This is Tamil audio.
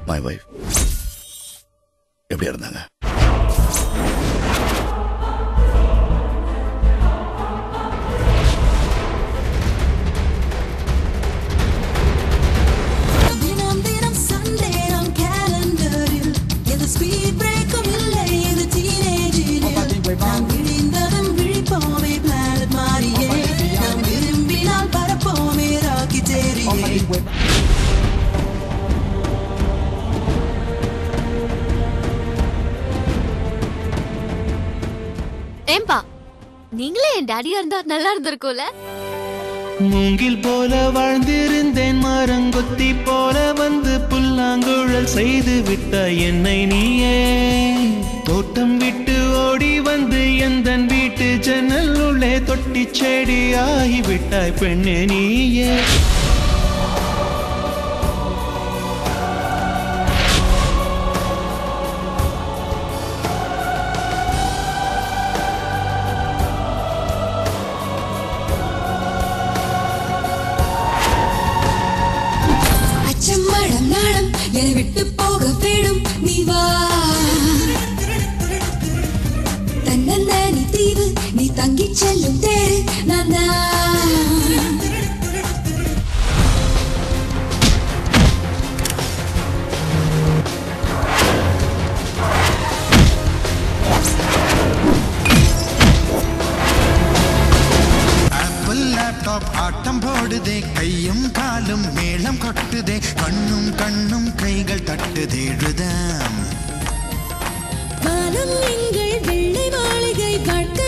மை வைஃப் எப்படியா இருந்தாங்க? ஏம்பா, நீங்களே என் டாடியா இருந்தா நல்லா இருந்திருக்கும்ல. மூங்கில் போல வாழ்ந்திருந்தேன், மரங்கொத்தி போல வந்து புல்லாங்குழல் செய்து விட்டாய் என்னை நீயே. தோட்டம் விட்டு ஓடி வந்து எந்தன் வீட்டு ஜன்னல் உள்ளே தொட்டி செடி ஆகிவிட்டாய் பெண்ணே நீயே. என்னை விட்டு போக வேணும் நீ வா. தன்னந்தனி தீவு நீ தங்கி செல்லும் தேரு நான் ஆட்டம் போடுதே, கையும் காலும் மேளம் கொட்டுதே, கண்ணும் கண்ணும் கைகள் தட்டுதே ருதம். வானம் எங்கள் வெள்ளை மாளிகை வாழ்க்கை